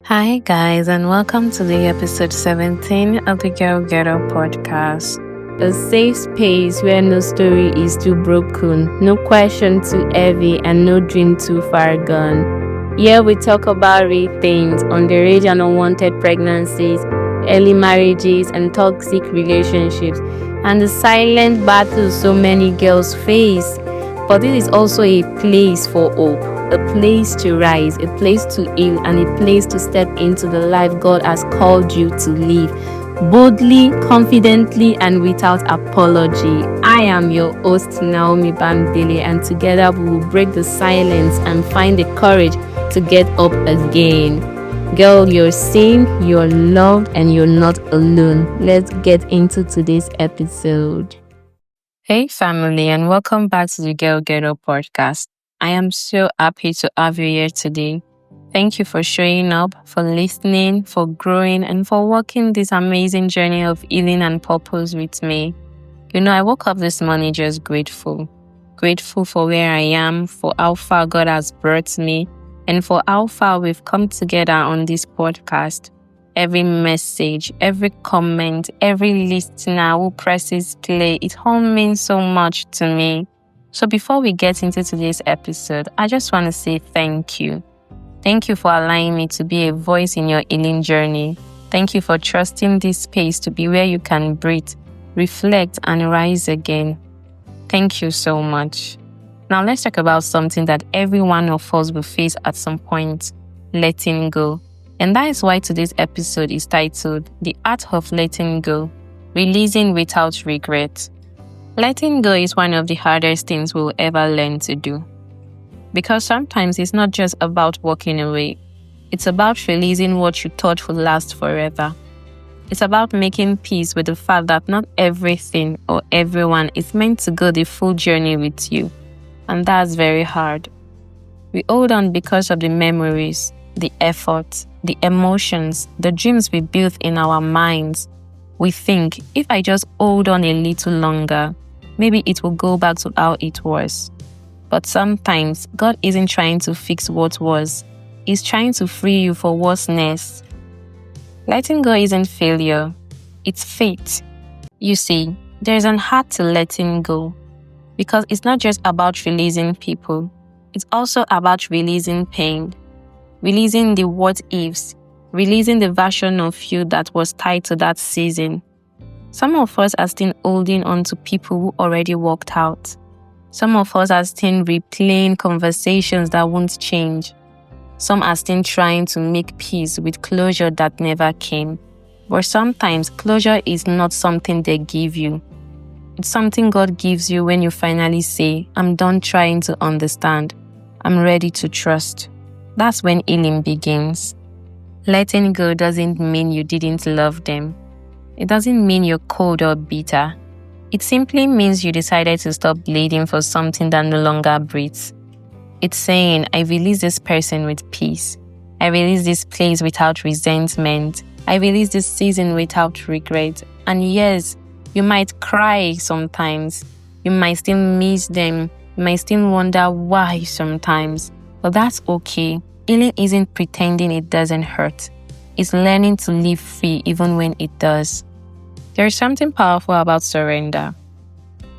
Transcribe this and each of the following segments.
Hi, guys, and welcome to the episode 17 of the Girl Get Up podcast. A safe space where no story is too broken, no question too heavy, and no dream too far gone. Here we talk about real things, underage and unwanted pregnancies, early marriages, and toxic relationships, and the silent battles so many girls face. But this is also a place for hope, a place to rise, a place to heal, and a place to step into the life God has called you to live. Boldly, confidently, and without apology. I am your host, Naomi, and together we will break the silence and find the courage to get up again. Girl, you're seen, you're loved, and you're not alone. Let's get into today's episode. Hey, family, and welcome back to the Girl Get Up podcast. I am so happy to have you here today. Thank you for showing up, for listening, for growing, and for walking this amazing journey of healing and purpose with me. I woke up this morning just grateful. Grateful for where I am, for how far God has brought me, and for how far we've come together on this podcast. Every message, every comment, every listener who presses play, it all means so much to me. So before we get into today's episode, I just want to say thank you. Thank you for allowing me to be a voice in your healing journey. Thank you for trusting this space to be where you can breathe, reflect, and rise again. Thank you so much. Now let's talk about something that every one of us will face at some point, letting go. And that is why today's episode is titled, The Art of Letting Go, Releasing Without Regret. Letting go is one of the hardest things we'll ever learn to do. Because sometimes it's not just about walking away. It's about releasing what you thought would last forever. It's about making peace with the fact that not everything or everyone is meant to go the full journey with you. And that's very hard. We hold on because of the memories, the effort, the emotions, the dreams we built in our minds. We think, if I just hold on a little longer, maybe it will go back to how it was. But sometimes, God isn't trying to fix what was. He's trying to free you for what's next. Letting go isn't failure. It's faith. You see, there's an art to letting go. Because it's not just about releasing people. It's also about releasing pain. Releasing the what-ifs. Releasing the version of you that was tied to that season. Some of us are still holding on to people who already walked out. Some of us are still replaying conversations that won't change. Some are still trying to make peace with closure that never came. But sometimes closure is not something they give you. It's something God gives you when you finally say, I'm done trying to understand. I'm ready to trust. That's when healing begins. Letting go doesn't mean you didn't love them. It doesn't mean you're cold or bitter. It simply means you decided to stop bleeding for something that no longer breathes. It's saying, I release this person with peace. I release this place without resentment. I release this season without regret. And yes, you might cry sometimes. You might still miss them. You might still wonder why sometimes. But that's okay. Healing isn't pretending it doesn't hurt. It's learning to live free even when it does. There's something powerful about surrender.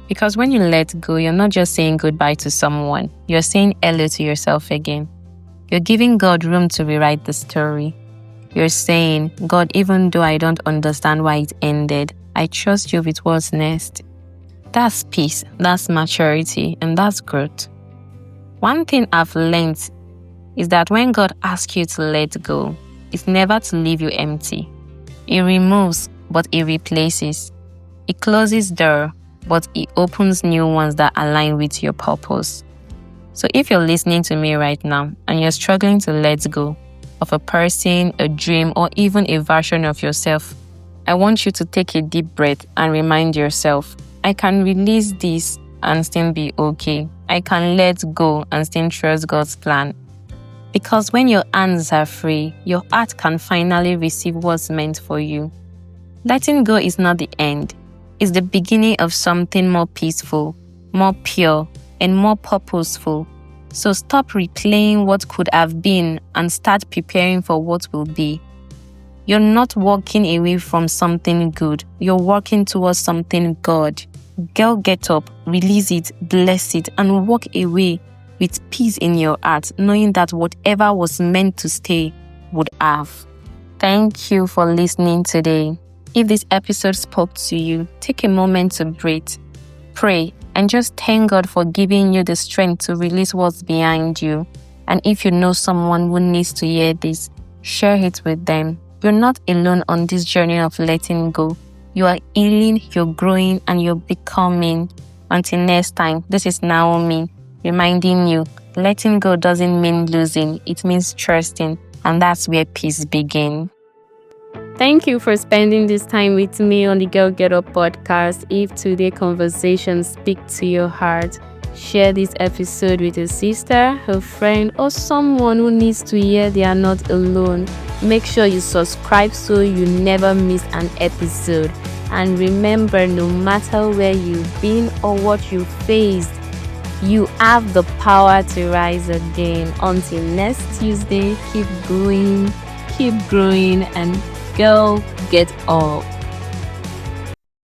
Because when you let go, you're not just saying goodbye to someone. You're saying hello to yourself again. You're giving God room to rewrite the story. You're saying, God, even though I don't understand why it ended, I trust you with what's next. That's peace, that's maturity, and that's growth. One thing I've learned is that when God asks you to let go, it's never to leave you empty. He removes, but He replaces. He closes doors, but He opens new ones that align with your purpose. So if you're listening to me right now and you're struggling to let go of a person, a dream, or even a version of yourself, I want you to take a deep breath and remind yourself, I can release this and still be okay. I can let go and still trust God's plan. Because when your hands are free, your heart can finally receive what's meant for you. Letting go is not the end. It's the beginning of something more peaceful, more pure, and more purposeful. So stop replaying what could have been and start preparing for what will be. You're not walking away from something good. You're walking towards something good. Girl, get up, release it, bless it, and walk away with peace in your heart, knowing that whatever was meant to stay would have. Thank you for listening today. If this episode spoke to you, take a moment to breathe, pray, and just thank God for giving you the strength to release what's behind you. And if you know someone who needs to hear this, share it with them. You're not alone on this journey of letting go. You are healing, you're growing, and you're becoming. Until next time, this is Naomi, reminding you, letting go doesn't mean losing, it means trusting, and that's where peace begins. Thank you for spending this time with me on the Girl Get Up podcast. If today's conversation speaks to your heart, share this episode with a sister, a friend, or someone who needs to hear they are not alone. Make sure you subscribe so you never miss an episode. And remember, no matter where you've been or what you faced, you have the power to rise again. Until next Tuesday, keep going, keep growing, and girl, get up.